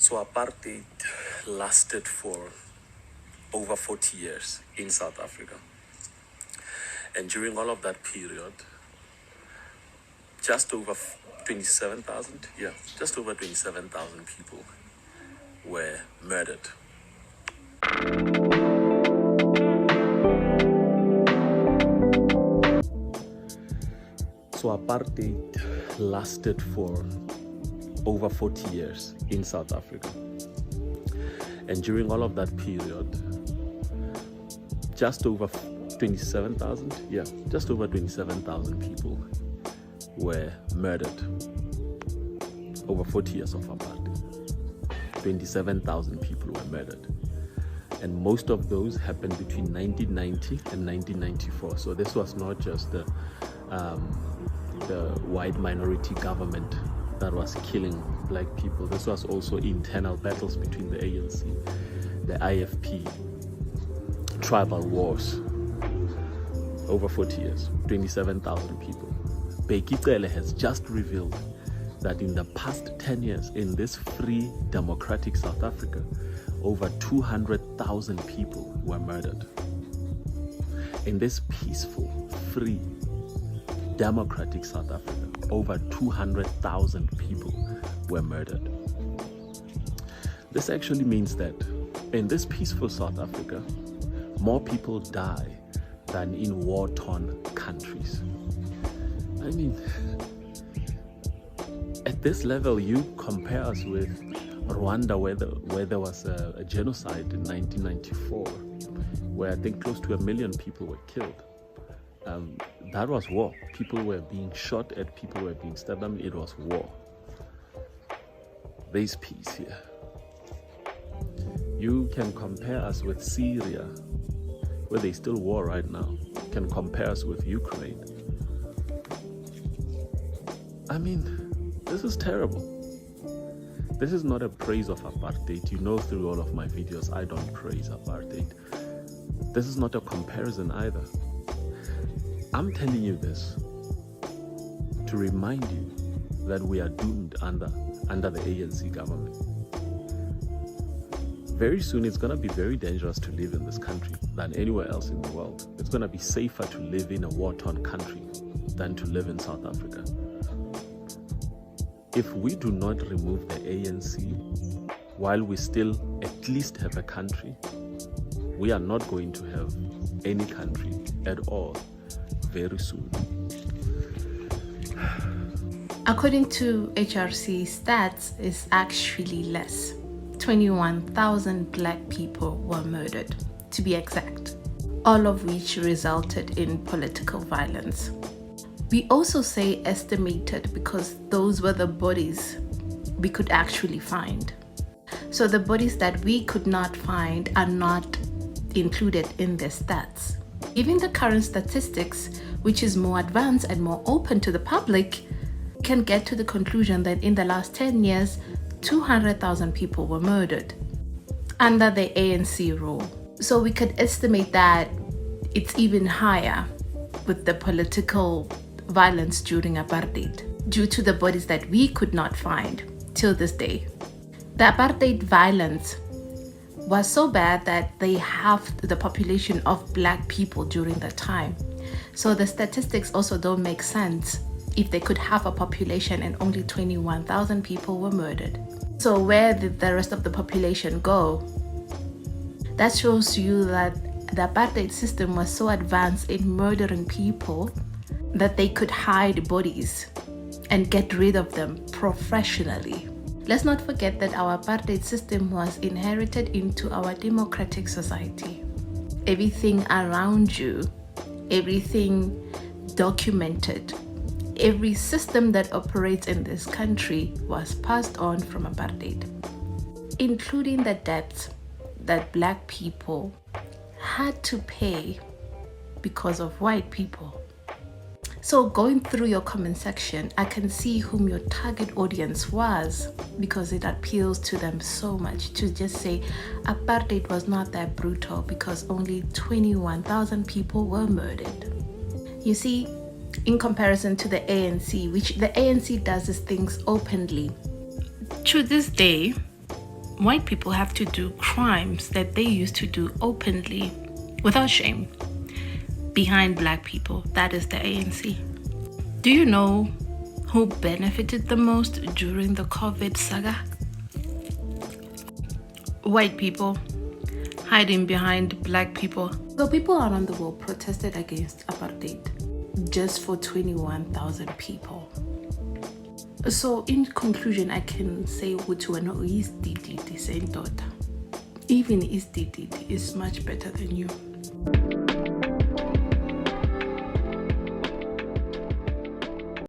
So apartheid lasted for over 40 years in South Africa. And during all of that period, just over 27,000 people were murdered. So apartheid lasted for over 40 years in South Africa. And during all of that period, just over 27,000 people were murdered. Over 40 years of apartheid, 27,000 people were murdered. And most of those happened between 1990 and 1994. So this was not just the white minority government that was killing black people. This was also internal battles between the ANC, the IFP, tribal wars. Over 40 years, 27,000 people. Bekicele has just revealed that in the past 10 years, in this free democratic South Africa, over 200,000 people were murdered. In this peaceful, free, democratic South Africa, over 200,000 people were murdered. This actually means that in this peaceful South Africa, more people die than in war-torn countries. I mean, at this level, you compare us with Rwanda, where there was a genocide in 1994, where I think close to 1 million people were killed. That was war. People were being shot at, people were being stabbed. I mean, it was war. There's peace here. You can compare us with Syria, where there's still war right now. You can compare us with Ukraine. I mean, this is terrible. This is not a praise of apartheid. You know, through all of my videos, I don't praise apartheid. This is not a comparison either. I'm telling you this to remind you that we are doomed under the ANC government. Very soon, it's going to be very dangerous to live in this country than anywhere else in the world. It's going to be safer to live in a war-torn country than to live in South Africa. If we do not remove the ANC while we still at least have a country, we are not going to have any country at all very soon. According to HRC stats, it's actually less. 21,000 black people were murdered, to be exact, all of which resulted in political violence. We also say estimated because those were the bodies we could actually find. So the bodies that we could not find are not included in the stats. Even the current statistics, which is more advanced and more open to the public, can get to the conclusion that in the last 10 years, 200,000 people were murdered under the ANC rule. So we could estimate that it's even higher with the political violence during apartheid, due to the bodies that we could not find till this day. The apartheid violence was so bad that they halved the population of black people during that time. So the statistics also don't make sense if they could have a population and only 21,000 people were murdered. So where did the rest of the population go? That shows you that the apartheid system was so advanced in murdering people that they could hide bodies and get rid of them professionally. Let's not forget that our apartheid system was inherited into our democratic society. Everything around you, everything documented, every system that operates in this country was passed on from apartheid, including the debts that black people had to pay because of white people. So going through your comment section, I can see whom your target audience was, because it appeals to them so much to just say apartheid was not that brutal because only 21,000 people were murdered. You see, in comparison to the ANC, which the ANC does these things openly. To this day, white people have to do crimes that they used to do openly, without shame, behind black people. That is the ANC. Do you know who benefited the most during the COVID saga? White people hiding behind black people. So people around the world protested against apartheid just for 21,000 people. So in conclusion, I can say even East is much better than you.